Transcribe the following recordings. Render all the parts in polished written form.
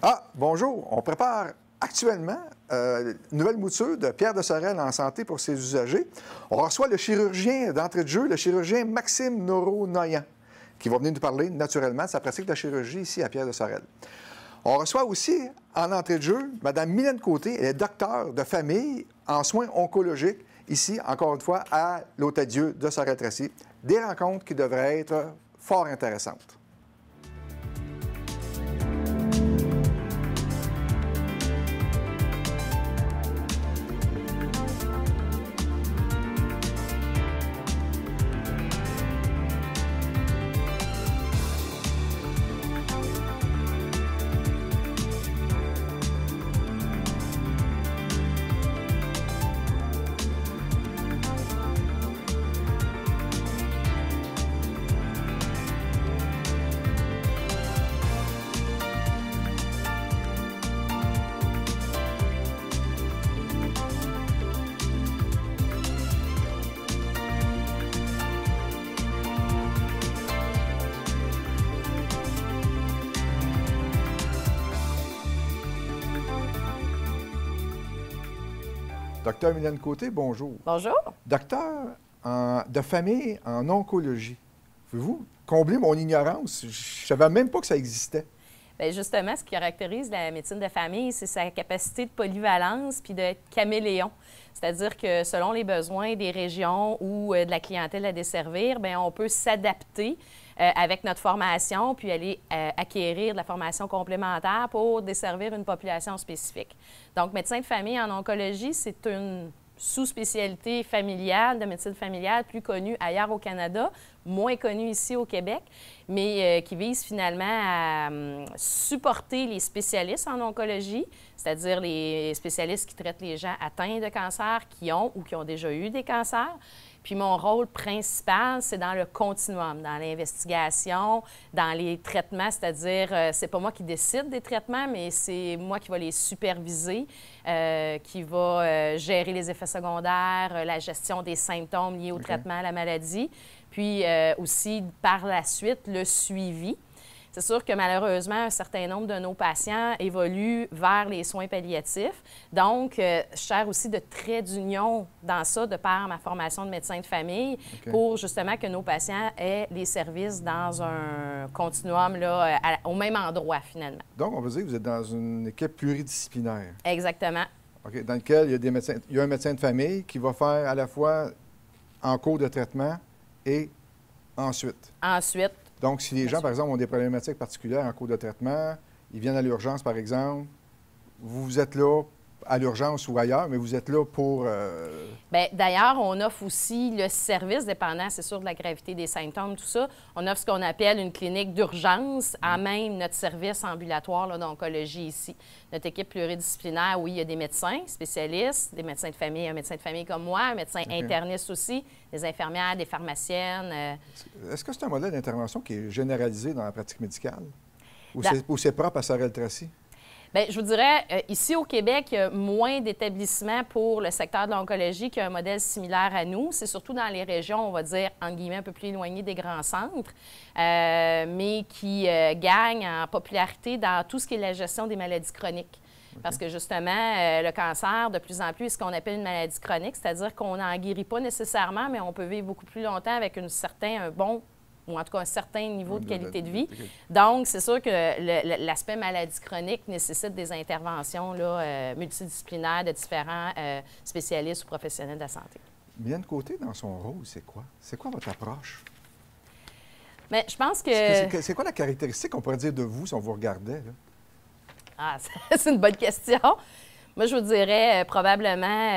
Ah, bonjour. On prépare actuellement une nouvelle mouture de Pierre de Sorel en santé pour ses usagers. On reçoit le chirurgien d'entrée de jeu, le chirurgien Maxime Noro-Noyan, qui va venir nous parler naturellement de sa pratique de chirurgie ici à Pierre de Sorel. On reçoit aussi en entrée de jeu Mme Mylène Côté, elle est docteure de famille en soins oncologiques ici, encore une fois, à l'Hôtel-Dieu de Sorel-Tracy. Des rencontres qui devraient être fort intéressantes. Docteur Mylène Côté, bonjour. Bonjour. Docteur de famille en oncologie. Pouvez-vous combler mon ignorance? Je ne savais même pas que ça existait. Bien, justement, ce qui caractérise la médecine de famille, c'est sa capacité de polyvalence puis d'être caméléon. C'est-à-dire que selon les besoins des régions ou de la clientèle à desservir, bien, on peut s'adapter avec notre formation puis aller acquérir de la formation complémentaire pour desservir une population spécifique. Donc, médecin de famille en oncologie, c'est une sous-spécialité familiale, de médecine familiale, plus connue ailleurs au Canada, moins connue ici au Québec, mais qui vise finalement à supporter les spécialistes en oncologie, c'est-à-dire les spécialistes qui traitent les gens atteints de cancer, qui ont ou qui ont déjà eu des cancers. Puis mon rôle principal, c'est dans le continuum, dans l'investigation, dans les traitements, c'est-à-dire, c'est pas moi qui décide des traitements, mais c'est moi qui va les superviser, qui va gérer les effets secondaires, la gestion des symptômes liés au traitement à la maladie, puis aussi, par la suite, le suivi. C'est sûr que malheureusement, un certain nombre de nos patients évoluent vers les soins palliatifs. Donc, je sers aussi de trait d'union dans ça, de par ma formation de médecin de famille, pour justement que nos patients aient les services dans un continuum là, au même endroit, finalement. Donc, on veut dire que vous êtes dans une équipe pluridisciplinaire. Exactement. OK. Dans lequel il y a des médecins, il y a un médecin de famille qui va faire à la fois en cours de traitement et ensuite. Ensuite. Donc, si les gens, par exemple, ont des problématiques particulières en cours de traitement, ils viennent à l'urgence, par exemple, vous êtes là à l'urgence ou ailleurs, mais vous êtes là pour... Bien, d'ailleurs, on offre aussi le service, dépendant, c'est sûr, de la gravité des symptômes, tout ça. On offre ce qu'on appelle une clinique d'urgence, à même notre service ambulatoire d'oncologie ici. Notre équipe pluridisciplinaire, oui, il y a des médecins spécialistes, des médecins de famille, un médecin de famille comme moi, un médecin interniste aussi, des infirmières, des pharmaciennes. Est-ce que c'est un modèle d'intervention qui est généralisé dans la pratique médicale? Ou c'est propre à Sorel-Tracy? Bien, je vous dirais, ici au Québec, il y a moins d'établissements pour le secteur de l'oncologie qui a un modèle similaire à nous. C'est surtout dans les régions, on va dire, entre guillemets, un peu plus éloignées des grands centres, mais qui gagnent en popularité dans tout ce qui est la gestion des maladies chroniques. Parce que justement, le cancer, de plus en plus, est ce qu'on appelle une maladie chronique, c'est-à-dire qu'on n'en guérit pas nécessairement, mais on peut vivre beaucoup plus longtemps avec un bon ou en tout cas un certain niveau de qualité de vie. Donc, c'est sûr que l'aspect maladie chronique nécessite des interventions là, multidisciplinaires de différents spécialistes ou professionnels de la santé. Mylène Côté, dans son rôle, c'est quoi? C'est quoi votre approche? Bien, je pense que... C'est quoi la caractéristique qu'on pourrait dire de vous si on vous regardait? Là? Ah, c'est une bonne question. Moi, je vous dirais probablement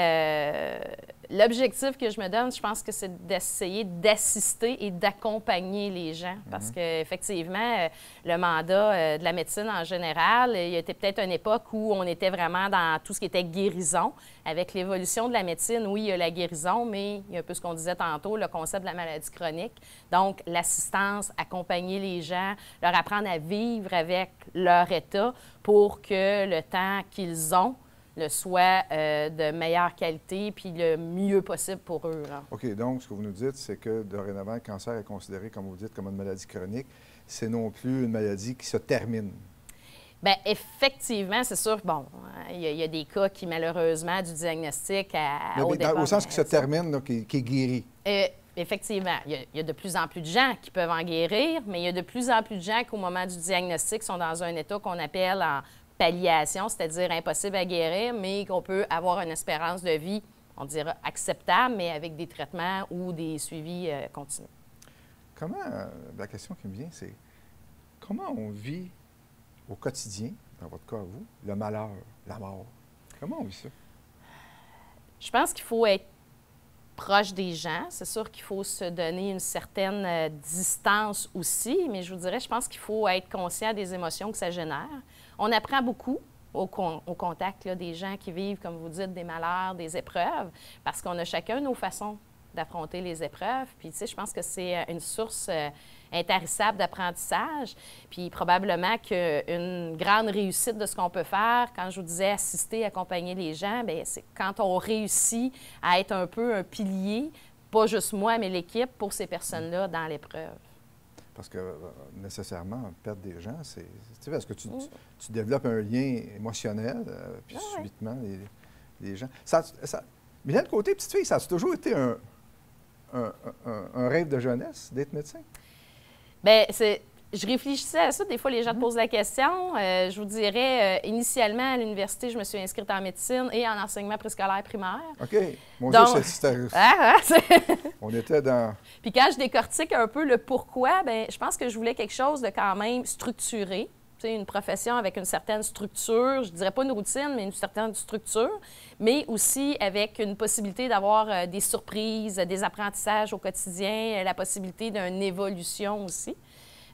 L'objectif que je me donne, je pense que c'est d'essayer d'assister et d'accompagner les gens. Parce qu'effectivement, le mandat de la médecine en général, il y a peut-être une époque où on était vraiment dans tout ce qui était guérison. Avec l'évolution de la médecine, oui, il y a la guérison, mais il y a un peu ce qu'on disait tantôt, le concept de la maladie chronique. Donc, l'assistance, accompagner les gens, leur apprendre à vivre avec leur état pour que le temps qu'ils ont le soit de meilleure qualité puis le mieux possible pour eux. Là. OK. Donc, ce que vous nous dites, c'est que dorénavant, le cancer est considéré, comme vous dites, comme une maladie chronique. C'est non plus une maladie qui se termine. Bien, effectivement, c'est sûr. Bon, il y a des cas qui, malheureusement, du diagnostic au départ... Au sens qui se termine, là, qui est guéri. Effectivement. Il y a de plus en plus de gens qui peuvent en guérir, mais il y a de plus en plus de gens qu'au moment du diagnostic sont dans un état qu'on appelle en palliation, c'est-à-dire impossible à guérir, mais qu'on peut avoir une espérance de vie, on dira acceptable, mais avec des traitements ou des suivis continus. Comment, la question qui me vient, c'est comment on vit au quotidien, dans votre cas, vous, le malheur, la mort? Comment on vit ça? Je pense qu'il faut être proche des gens. C'est sûr qu'il faut se donner une certaine distance aussi, mais je vous dirais, je pense qu'il faut être conscient des émotions que ça génère. On apprend beaucoup au contact là, des gens qui vivent, comme vous dites, des malheurs, des épreuves, parce qu'on a chacun nos façons d'affronter les épreuves. Puis, tu sais, je pense que c'est une source intarissable d'apprentissage. Puis, probablement qu'une grande réussite de ce qu'on peut faire, quand je vous disais assister, accompagner les gens, bien, c'est quand on réussit à être un peu un pilier, pas juste moi, mais l'équipe, pour ces personnes-là dans l'épreuve. Parce que, nécessairement, perdre des gens, c'est... Tu sais, parce que tu développes un lien émotionnel, puis subitement, les gens... Mylène Côté, petite fille, ça a toujours été un rêve de jeunesse, d'être médecin? Bien, je réfléchissais à ça. Des fois, les gens te posent la question. Je vous dirais, initialement, à l'université, je me suis inscrite en médecine et en enseignement préscolaire primaire. OK. Mon Donc, Dieu, c'était... On était dans... Puis quand je décortique un peu le pourquoi, bien, je pense que je voulais quelque chose de quand même structuré. Tu sais, une profession avec une certaine structure, je dirais pas une routine, mais une certaine structure, mais aussi avec une possibilité d'avoir des surprises, des apprentissages au quotidien, la possibilité d'une évolution aussi.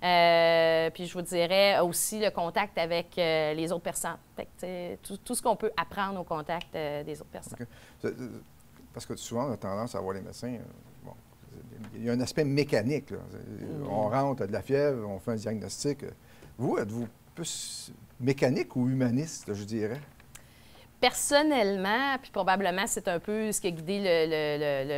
Puis je vous dirais aussi le contact avec les autres personnes. Fait que, tout ce qu'on peut apprendre au contact des autres personnes. Okay. Parce que souvent, on a tendance à voir les médecins... bon, il y a un aspect mécanique. Là. On rentre, on a de la fièvre, on fait un diagnostic... Vous, êtes-vous plus mécanique ou humaniste, je dirais? Personnellement, puis probablement c'est un peu ce qui a guidé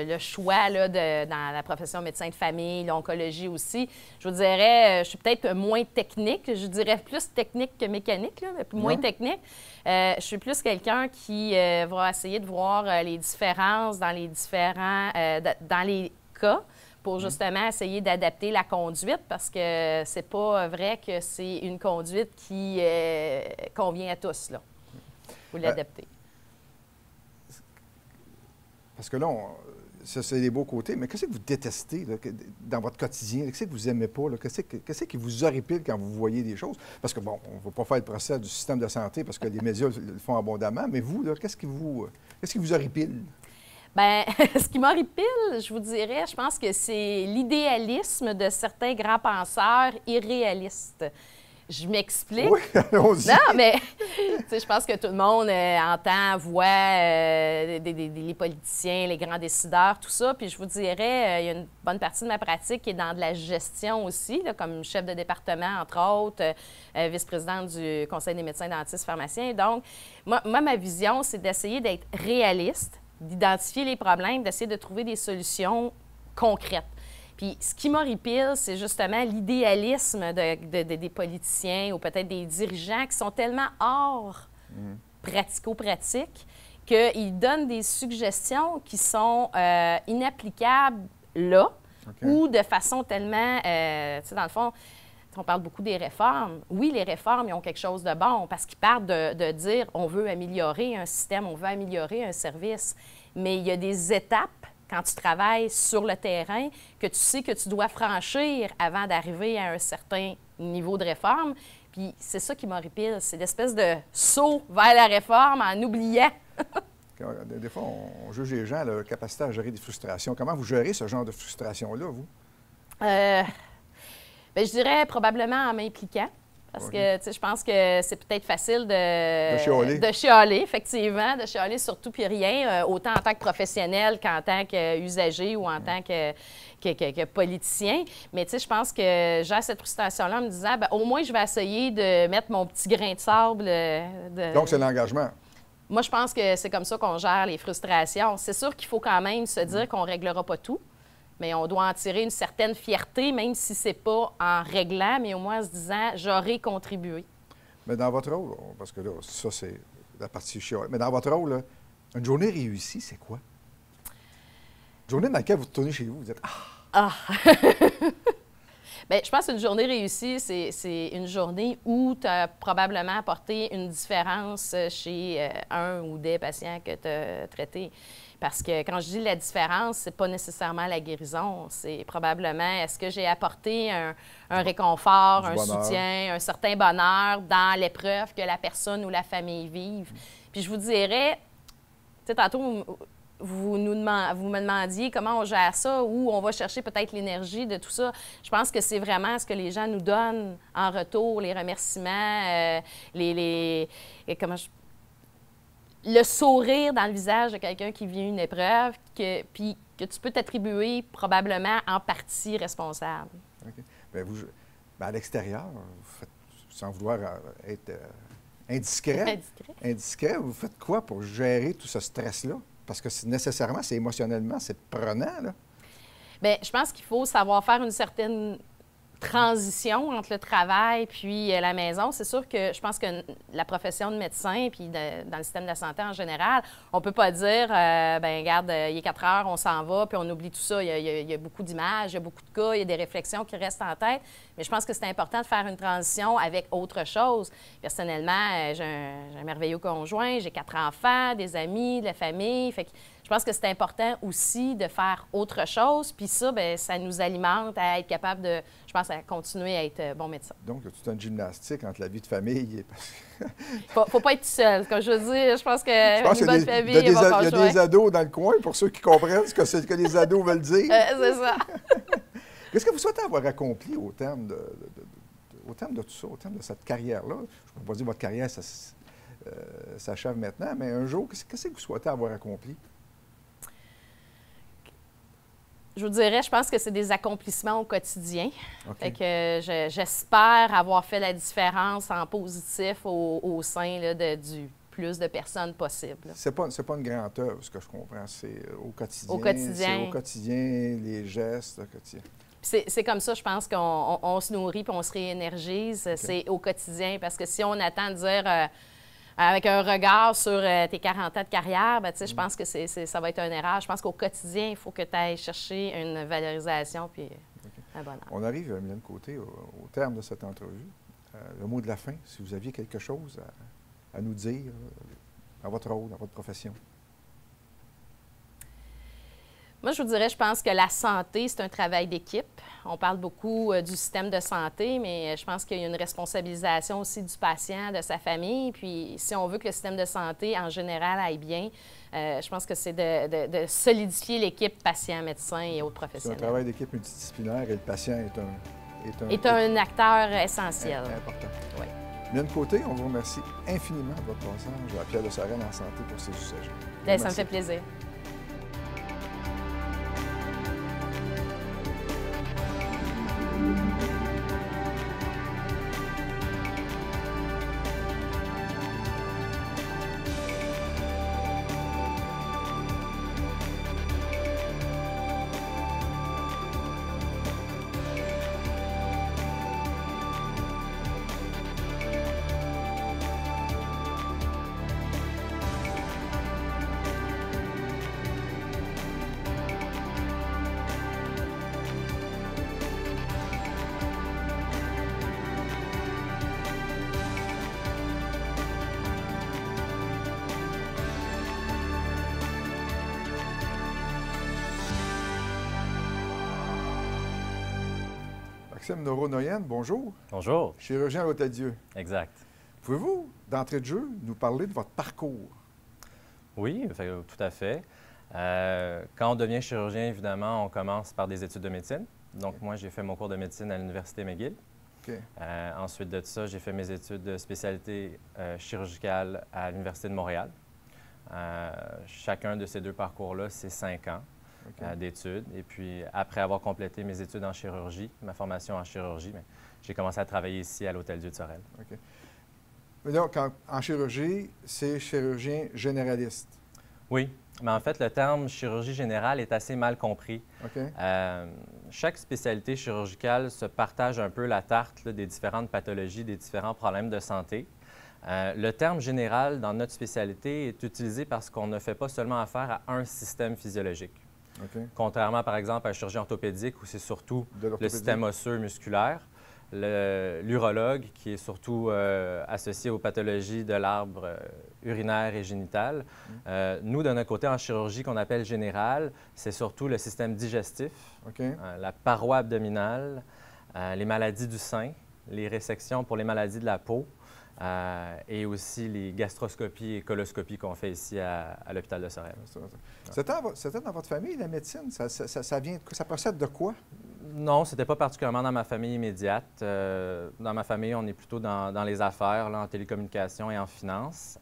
le choix là, dans la profession médecin de famille, l'oncologie aussi. Je vous dirais, je suis peut-être moins technique, je dirais plus technique que mécanique, là, mais moins technique. Je suis plus quelqu'un qui va essayer de voir les différences dans les différents, dans les cas, pour justement essayer d'adapter la conduite, parce que c'est pas vrai que c'est une conduite qui convient à tous, là. Il faut l'adapter. Parce que là, ça, c'est les beaux côtés, mais qu'est-ce que vous détestez là, dans votre quotidien? Qu'est-ce que vous n'aimez pas? Qu'est-ce qui vous horripile quand vous voyez des choses? Parce que, bon, on ne va pas faire le procès du système de santé parce que les médias le font abondamment, mais vous, là, qu'est-ce qui vous horripile? Bien, ce qui m'horripile, je vous dirais, je pense que c'est l'idéalisme de certains grands penseurs irréalistes. Je m'explique. Oui, allons-y. Non, mais je pense que tout le monde entend, voit les politiciens, les grands décideurs, tout ça. Puis je vous dirais, il y a une bonne partie de ma pratique qui est dans de la gestion aussi, là, comme chef de département, entre autres, vice-présidente du Conseil des médecins, dentistes, pharmaciens. Donc, moi ma vision, c'est d'essayer d'être réaliste, d'identifier les problèmes, d'essayer de trouver des solutions concrètes. Puis ce qui m'horripile, c'est justement l'idéalisme des politiciens ou peut-être des dirigeants qui sont tellement hors pratico-pratiques qu'ils donnent des suggestions qui sont inapplicables là ou de façon tellement, tu sais, dans le fond, on parle beaucoup des réformes. Oui, les réformes, ils ont quelque chose de bon parce qu'ils partent de dire on veut améliorer un système, on veut améliorer un service. Mais il y a des étapes quand tu travailles sur le terrain que tu sais que tu dois franchir avant d'arriver à un certain niveau de réforme. Puis c'est ça qui m'horripile, c'est l'espèce de saut vers la réforme en oubliant Des fois, on juge les gens leur capacité à gérer des frustrations. Comment vous gérez ce genre de frustration-là, vous? Bien, je dirais probablement en m'impliquant. Parce que, tu sais, je pense que c'est peut-être facile De chialer. de chialer, effectivement, de chialer sur tout puis rien, autant en tant que professionnel qu'en tant qu'usager ou en tant que politicien. Mais, tu sais, je pense que j'ai cette frustration-là en me disant, bien, au moins, je vais essayer de mettre mon petit grain de sable. Donc, c'est l'engagement. Moi, je pense que c'est comme ça qu'on gère les frustrations. C'est sûr qu'il faut quand même se dire qu'on ne réglera pas tout. Mais on doit en tirer une certaine fierté, même si ce n'est pas en réglant, mais au moins en se disant « j'aurais contribué ». Mais dans votre rôle, parce que là, ça, c'est la partie chiale, mais dans votre rôle, là, une journée réussie, c'est quoi? Une journée dans laquelle vous retournez chez vous, vous dites « Ah! » Bien, je pense qu'une journée réussie, c'est une journée où tu as probablement apporté une différence chez un ou des patients que tu as traités. Parce que quand je dis la différence, c'est pas nécessairement la guérison. C'est probablement est-ce que j'ai apporté un réconfort, un soutien, un certain bonheur dans l'épreuve que la personne ou la famille vivent. Puis je vous dirais, tu sais, tantôt, vous me demandiez comment on gère ça, où on va chercher peut-être l'énergie de tout ça. Je pense que c'est vraiment ce que les gens nous donnent en retour, les remerciements, le sourire dans le visage de quelqu'un qui vit une épreuve, puis que tu peux t'attribuer probablement en partie responsable. OK. Bien, à l'extérieur, vous faites, sans vouloir être indiscret, vous faites quoi pour gérer tout ce stress-là? Parce que nécessairement, c'est émotionnellement, c'est prenant, là. Bien, je pense qu'il faut savoir faire une certaine transition entre le travail puis la maison. C'est sûr que je pense que la profession de médecin puis dans le système de la santé en général, on peut pas dire, ben regarde, il est 4 heures, on s'en va, puis on oublie tout ça. Il y a beaucoup d'images, il y a beaucoup de cas, il y a des réflexions qui restent en tête. Mais je pense que c'est important de faire une transition avec autre chose. Personnellement, j'ai un merveilleux conjoint, j'ai 4 enfants, des amis, de la famille. Fait que je pense que c'est important aussi de faire autre chose. Puis ça, bien, ça nous alimente à être capable de, je pense, à continuer à être bon médecin. Donc, il y a toute une gymnastique entre la vie de famille et... Faut pas être seul. Comme je veux dire, je pense que une bonne famille, il y a des ados dans le coin, pour ceux qui comprennent ce que les ados veulent dire. C'est ça. Qu'est-ce que vous souhaitez avoir accompli au terme de tout ça, au terme de cette carrière-là? Je ne peux pas dire que votre carrière s'achève maintenant, mais un jour, qu'est-ce que vous souhaitez avoir accompli? Je vous dirais, je pense que c'est des accomplissements au quotidien. Okay. Fait que j'espère avoir fait la différence en positif au sein là, du plus de personnes possible. C'est pas une grande œuvre, ce que je comprends. C'est au quotidien. Au quotidien. C'est au quotidien, les gestes au quotidien. C'est comme ça, je pense qu'on se nourrit puis on se réénergise. Okay. C'est au quotidien. Parce que si on attend de dire... avec un regard sur tes 40 ans de carrière, ben, je pense que ça va être une erreur. Je pense qu'au quotidien, il faut que tu ailles chercher une valorisation puis un bonheur. On arrive, Mylène Côté, au terme de cette entrevue. Le mot de la fin, si vous aviez quelque chose à nous dire dans votre rôle, dans votre profession. Moi, je vous dirais, je pense que la santé, c'est un travail d'équipe. On parle beaucoup du système de santé, mais je pense qu'il y a une responsabilisation aussi du patient, de sa famille. Puis, si on veut que le système de santé, en général, aille bien, je pense que c'est de solidifier l'équipe patient-médecin et autres professionnels. C'est un travail d'équipe multidisciplinaire et le patient est un acteur essentiel. Important. Oui. Mylène Côté, on vous remercie infiniment de votre passage à Pierre de Sarenne en santé pour ses usagers. Bien, ça me fait plaisir. Maxime Noro-Noyen, bonjour. Bonjour. Chirurgien à l'Hôtel-Dieu. Exact. Pouvez-vous, d'entrée de jeu, nous parler de votre parcours? Oui, tout à fait. Quand on devient chirurgien, évidemment, on commence par des études de médecine. Donc, moi, j'ai fait mon cours de médecine à l'Université McGill. OK. Ensuite de ça, j'ai fait mes études de spécialité chirurgicale à l'Université de Montréal. Chacun de ces deux parcours-là, c'est 5 ans d'études. Et puis, après avoir complété mes études en chirurgie, ma formation en chirurgie, j'ai commencé à travailler ici à l'Hôtel-Dieu de Sorel. OK. Mais donc, en chirurgie, c'est chirurgien généraliste. Oui, mais en fait, le terme chirurgie générale est assez mal compris. OK. Chaque spécialité chirurgicale se partage un peu la tarte là, des différentes pathologies, des différents problèmes de santé. Le terme général dans notre spécialité est utilisé parce qu'on ne fait pas seulement affaire à un système physiologique. OK. Contrairement, par exemple, à la chirurgie orthopédique où c'est surtout De le l'orthopédie. système osseux musculaire. L'urologue, qui est surtout associé aux pathologies de l'arbre urinaire et génital. Nous, de notre côté, en chirurgie qu'on appelle générale, c'est surtout le système digestif, OK. la paroi abdominale, les maladies du sein, les résections pour les maladies de la peau et aussi les gastroscopies et coloscopies qu'on fait ici à l'hôpital de Sorel. C'était dans votre famille, la médecine? Ça procède de quoi? Non, c'était pas particulièrement dans ma famille immédiate. Dans ma famille, on est plutôt dans les affaires, là, en télécommunications et en finance.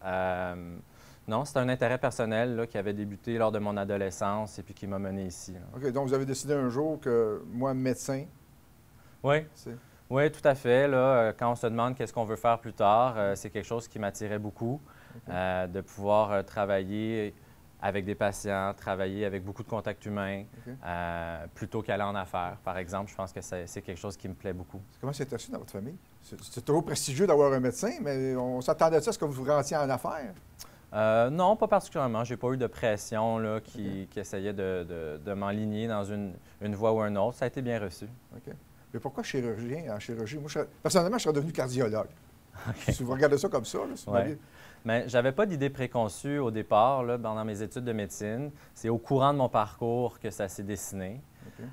Non, c'est un intérêt personnel là, qui avait débuté lors de mon adolescence et puis qui m'a mené ici. Là. OK, donc vous avez décidé un jour que moi, médecin, Oui, c'est... oui, tout à fait. Là, quand on se demande qu'est-ce qu'on veut faire plus tard, c'est quelque chose qui m'attirait beaucoup, de pouvoir travailler avec des patients, travailler avec beaucoup de contacts humains, plutôt qu'aller en affaires, par exemple. Je pense que c'est quelque chose qui me plaît beaucoup. Comment c'est reçu dans votre famille? C'est trop prestigieux d'avoir un médecin, mais on s'attendait à ça, est-ce que vous vous rentiez en affaires? Non, pas particulièrement. J'ai pas eu de pression là, qui essayait de m'enligner dans une voie ou une autre. Ça a été bien reçu. OK. Mais pourquoi chirurgien en chirurgie? Moi, personnellement, je serais devenu cardiologue. OK. Si vous regardez ça comme ça, là, si vous Ouais. m'aviez- Mais j'avais pas d'idée préconçue au départ, là, pendant mes études de médecine. C'est au courant de mon parcours que ça s'est dessiné. OK.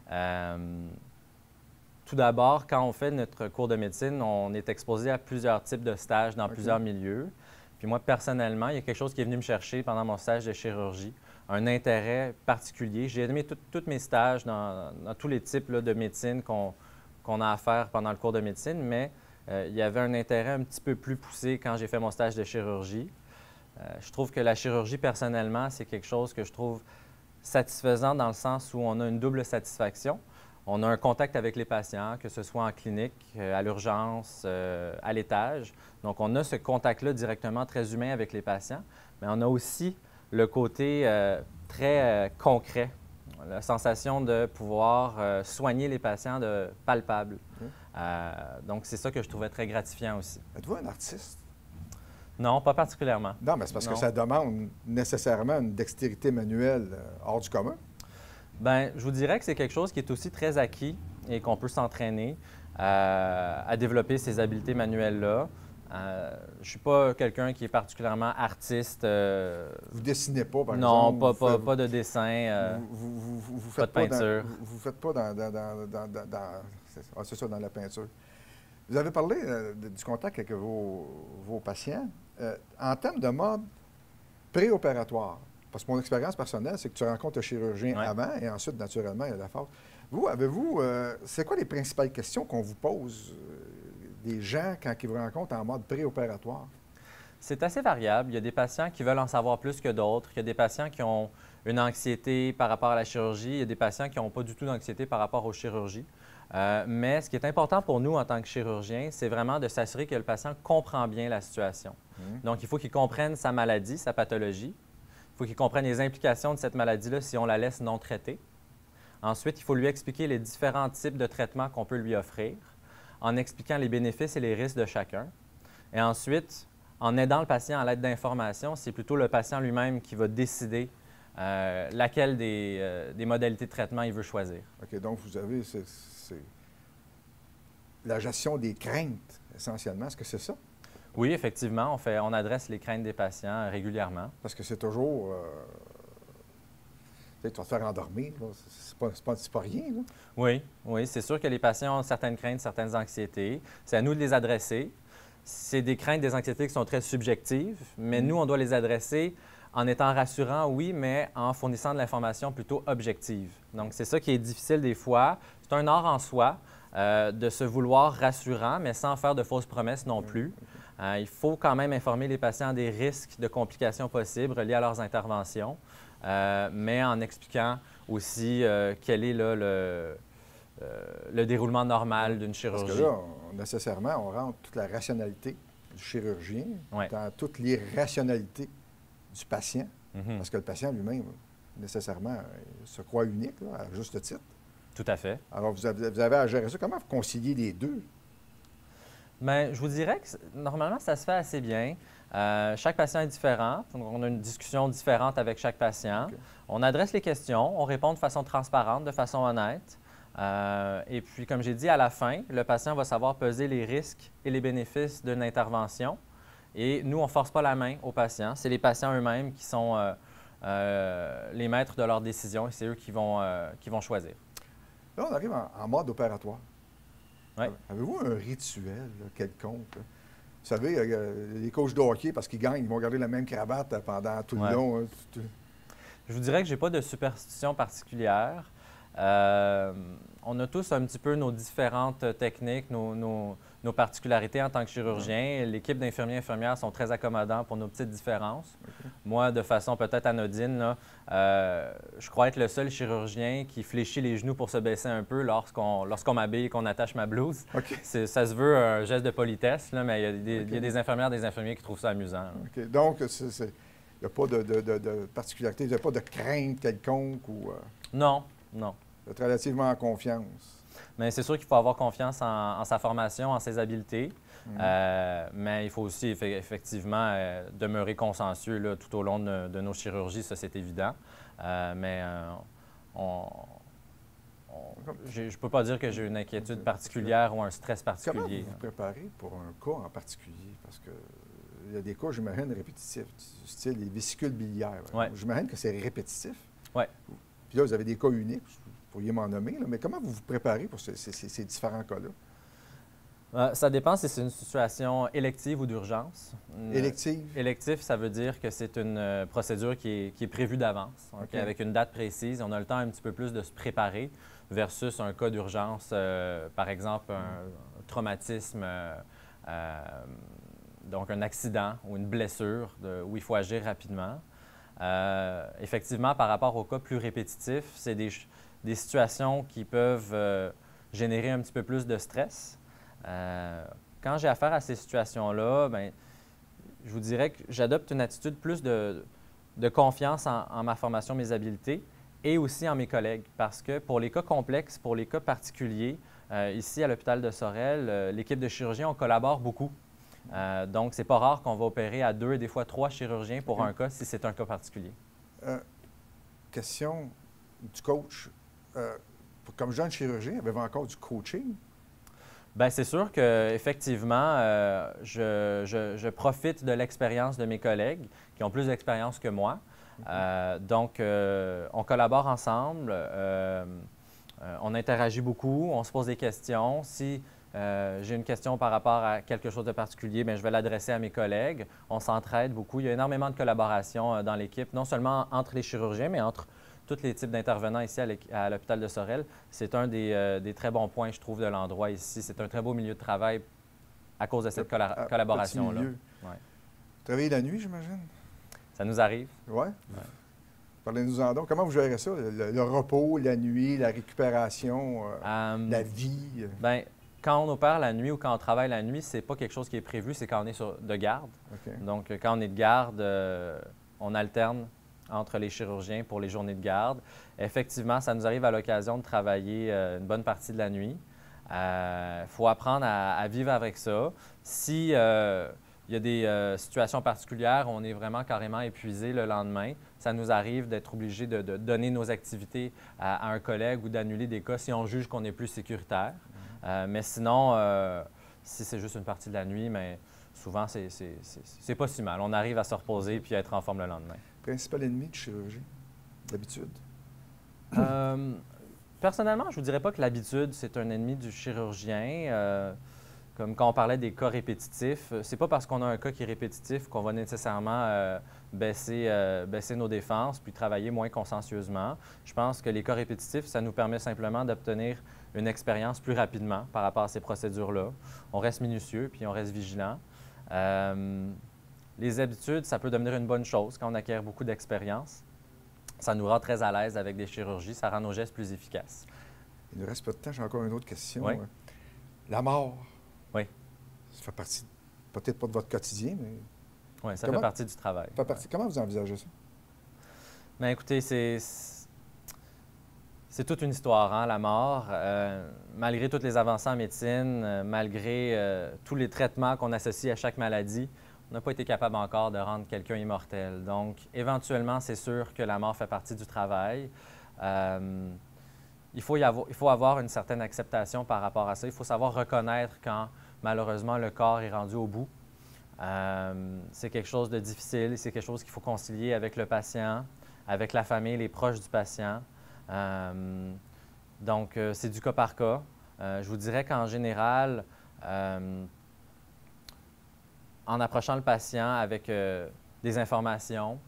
Tout d'abord, quand on fait notre cours de médecine, on est exposé à plusieurs types de stages dans plusieurs milieux. Puis moi, personnellement, il y a quelque chose qui est venu me chercher pendant mon stage de chirurgie, un intérêt particulier. J'ai aimé tous mes stages dans tous les types là, de médecine qu'on a à faire pendant le cours de médecine, mais il y avait un intérêt un petit peu plus poussé quand j'ai fait mon stage de chirurgie. Je trouve que la chirurgie, personnellement, c'est quelque chose que je trouve satisfaisant dans le sens où on a une double satisfaction. On a un contact avec les patients, que ce soit en clinique, à l'urgence, à l'étage. Donc, on a ce contact-là directement très humain avec les patients, mais on a aussi le côté très concret, la sensation de pouvoir soigner les patients de palpable. Donc, c'est ça que je trouvais très gratifiant aussi. Êtes-vous un artiste? Non, pas particulièrement. Non, mais c'est parce Non. que ça demande nécessairement une dextérité manuelle hors du commun. Bien, je vous dirais que c'est quelque chose qui est aussi très acquis et qu'on peut s'entraîner à développer ces habiletés manuelles-là. Je ne suis pas quelqu'un qui est particulièrement artiste. Vous dessinez pas, par Non, exemple? pas de dessin, Vous pas faites de peinture. Vous faites pas c'est ça, dans la peinture. Vous avez parlé du contact avec vos patients. En termes de mode préopératoire, parce que mon expérience personnelle, c'est que tu rencontres le chirurgien avant et ensuite, naturellement, il y a la phase. Vous, avez-vous... c'est quoi les principales questions qu'on vous pose des gens quand ils vous rencontrent en mode préopératoire? C'est assez variable. Il y a des patients qui veulent en savoir plus que d'autres. Il y a des patients qui ont une anxiété par rapport à la chirurgie. Il y a des patients qui n'ont pas du tout d'anxiété par rapport aux chirurgies. Mais ce qui est important pour nous en tant que chirurgien, c'est vraiment de s'assurer que le patient comprend bien la situation. Donc, il faut qu'il comprenne sa maladie, sa pathologie. Il faut qu'il comprenne les implications de cette maladie-là si on la laisse non traitée. Ensuite, il faut lui expliquer les différents types de traitements qu'on peut lui offrir, en expliquant les bénéfices et les risques de chacun. Et ensuite, en aidant le patient à l'aide d'informations, c'est plutôt le patient lui-même qui va décider laquelle des modalités de traitement il veut choisir. OK, donc vous avez la gestion des craintes, essentiellement. Est-ce que c'est ça? Oui, effectivement, on adresse les craintes des patients régulièrement. Parce que c'est toujours... tu vas te faire endormir, là. C'est pas rien, là. Oui, c'est sûr que les patients ont certaines craintes, certaines anxiétés. C'est à nous de les adresser. C'est des craintes, des anxiétés qui sont très subjectives, mais nous, on doit les adresser En étant rassurant, oui, mais en fournissant de l'information plutôt objective. Donc, c'est ça qui est difficile des fois. C'est un art en soi de se vouloir rassurant, mais sans faire de fausses promesses non plus. Il faut quand même informer les patients des risques de complications possibles liés à leurs interventions, mais en expliquant aussi quel est là, le déroulement normal d'une chirurgie. Parce que là, nécessairement, on rentre toute la rationalité du chirurgien dans toute l'irrationalité du patient, parce que le patient lui-même, nécessairement, il se croit unique, là, à juste titre. Tout à fait. Alors, vous avez à gérer ça. Comment vous conciliez les deux? Bien, je vous dirais que normalement, ça se fait assez bien. Chaque patient est différent. Donc, on a une discussion différente avec chaque patient. Okay. On adresse les questions, on répond de façon transparente, de façon honnête. Et puis, comme j'ai dit, à la fin, le patient va savoir peser les risques et les bénéfices d'une intervention. Et nous, on ne force pas la main aux patients. C'est les patients eux-mêmes qui sont les maîtres de leurs décisions et c'est eux qui vont choisir. Là, on arrive en mode opératoire. Oui. Avez-vous un rituel là, quelconque? Là? Vous savez, les coachs de hockey, parce qu'ils gagnent, ils vont garder la même cravate pendant tout le long. Hein, Je vous dirais que je n'ai pas de superstition particulière. On a tous un petit peu nos différentes techniques, nos particularités en tant que chirurgien. L'équipe d'infirmiers et infirmières sont très accommodants pour nos petites différences. Moi, de façon peut-être anodine, là, je crois être le seul chirurgien qui fléchit les genoux pour se baisser un peu lorsqu'on m'habille et qu'on attache ma blouse. Ça se veut un geste de politesse, là, mais il y a des infirmières et des infirmiers qui trouvent ça amusant. Donc, il n'y a pas de particularité, il n'y a pas de crainte quelconque? Ou, Non, non. Vous êtes relativement en confiance. Mais c'est sûr qu'il faut avoir confiance en sa formation, en ses habiletés. Mais il faut aussi effectivement demeurer consciencieux là, tout au long de nos chirurgies, ça c'est évident. Mais je ne peux pas dire que j'ai une inquiétude particulière ou un stress particulier. Comment vous vous préparez pour un cas en particulier? Parce qu'il y a des cas, j'imagine, répétitifs, du style les vésicules biliaires. J'imagine que c'est répétitif. Oui. Puis là, vous avez des cas uniques. Vous pourriez m'en nommer, là, mais comment vous vous préparez pour ces différents cas-là? Ça dépend si c'est une situation élective ou d'urgence. Élective? Électif, ça veut dire que c'est une procédure qui est prévue d'avance, avec une date précise. On a le temps un petit peu plus de se préparer versus un cas d'urgence, par exemple un traumatisme, donc un accident ou une blessure où il faut agir rapidement. Effectivement, par rapport aux cas plus répétitifs, c'est des situations qui peuvent générer un petit peu plus de stress. Quand j'ai affaire à ces situations-là, bien, je vous dirais que j'adopte une attitude plus de confiance en ma formation, mes habiletés et aussi en mes collègues. Parce que pour les cas complexes, pour les cas particuliers, ici à l'hôpital de Sorel, l'équipe de chirurgiens, on collabore beaucoup. Donc, c'est pas rare qu'on va opérer à 2 et des fois 3 chirurgiens pour un cas si c'est un cas particulier. Question du coach. Comme jeune chirurgien, avez-vous encore du coaching? Bien, c'est sûr qu'effectivement, je profite de l'expérience de mes collègues qui ont plus d'expérience que moi. Donc, on collabore ensemble, on interagit beaucoup, on se pose des questions. Si j'ai une question par rapport à quelque chose de particulier, bien, je vais l'adresser à mes collègues. On s'entraide beaucoup. Il y a énormément de collaboration dans l'équipe, non seulement entre les chirurgiens, mais entre tous les types d'intervenants ici à l'hôpital de Sorel. C'est un des très bons points, je trouve, de l'endroit ici. C'est un très beau milieu de travail à cause de cette collaboration-là. Vous travaillez la nuit, j'imagine? Ça nous arrive. Oui? Parlez-nous-en donc. Comment vous gérez ça? Le repos, la nuit, la récupération, la vie? Bien, quand on opère la nuit ou quand on travaille la nuit, c'est pas quelque chose qui est prévu, c'est quand on est de garde. Donc, quand on est de garde, on alterne entre les chirurgiens pour les journées de garde. Effectivement, ça nous arrive à l'occasion de travailler une bonne partie de la nuit. Il faut apprendre à vivre avec ça. Si il y a des situations particulières où on est vraiment carrément épuisé le lendemain, ça nous arrive d'être obligé de donner nos activités à un collègue ou d'annuler des cas si on juge qu'on est plus sécuritaire. Mais sinon, si c'est juste une partie de la nuit, mais souvent, c'est pas si mal. On arrive à se reposer puis à être en forme le lendemain. Principal ennemi du chirurgien, d'habitude? Personnellement, je ne vous dirais pas que l'habitude, c'est un ennemi du chirurgien. Comme quand on parlait des cas répétitifs, c'est pas parce qu'on a un cas qui est répétitif qu'on va nécessairement baisser nos défenses puis travailler moins consciencieusement. Je pense que les cas répétitifs, ça nous permet simplement d'obtenir une expérience plus rapidement par rapport à ces procédures-là. On reste minutieux puis on reste vigilant. Les habitudes, ça peut devenir une bonne chose quand on acquiert beaucoup d'expérience. Ça nous rend très à l'aise avec des chirurgies, ça rend nos gestes plus efficaces. Il nous reste peu de temps, j'ai encore une autre question. Oui. La mort. Oui. Ça fait partie, peut-être pas de votre quotidien, mais... Oui, ça fait partie du travail. Ça fait partie. Comment vous envisagez ça? Bien, écoutez, c'est toute une histoire, hein, la mort. Malgré toutes les avancées en médecine, malgré tous les traitements qu'on associe à chaque maladie, on n'a pas été capable encore de rendre quelqu'un immortel. Donc, éventuellement, c'est sûr que la mort fait partie du travail. Il faut avoir une certaine acceptation par rapport à ça. Il faut savoir reconnaître quand, malheureusement, le corps est rendu au bout. C'est quelque chose de difficile, c'est quelque chose qu'il faut concilier avec le patient, avec la famille, les proches du patient. Donc, c'est du cas par cas. Je vous dirais qu'en général, en approchant le patient avec des informations,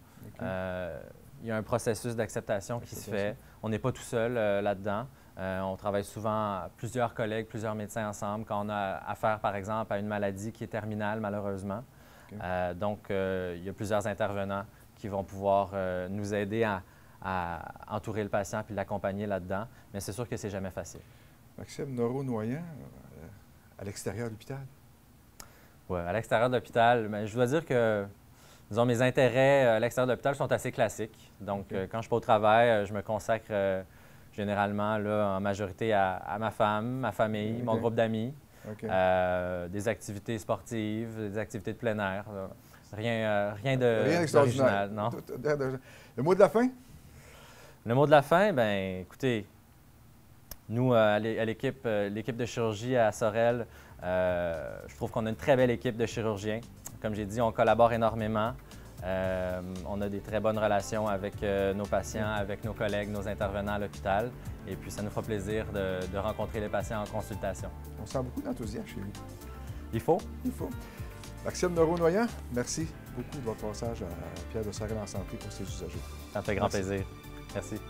il y a un processus d'acceptation qui se fait. On n'est pas tout seul là-dedans. On travaille souvent plusieurs collègues, plusieurs médecins ensemble quand on a affaire, par exemple, à une maladie qui est terminale, malheureusement. Donc, il y a plusieurs intervenants qui vont pouvoir nous aider à entourer le patient puis l'accompagner là-dedans. Mais c'est sûr que c'est jamais facile. Maxime Noron-Noyan, à l'extérieur de l'hôpital? Oui, à l'extérieur de l'hôpital, je dois dire que, disons, mes intérêts à l'extérieur de l'hôpital sont assez classiques. Donc, quand je ne suis pas au travail, je me consacre généralement, là, en majorité à ma femme, ma famille, mon groupe d'amis, des activités sportives, des activités de plein air. Rien d'original, non. Le mot de la fin? Le mot de la fin, bien, écoutez, nous, à l'équipe de chirurgie à Sorel, je trouve qu'on a une très belle équipe de chirurgiens. Comme j'ai dit, on collabore énormément. On a des très bonnes relations avec nos patients, avec nos collègues, nos intervenants à l'hôpital. Et puis, ça nous fera plaisir de rencontrer les patients en consultation. On sent beaucoup d'enthousiasme chez vous. Il faut? Il faut. Maxime Noron-Noyan, merci beaucoup de votre passage à Pierre de Sorel en santé pour ses usagers. Ça me fait grand plaisir. Merci.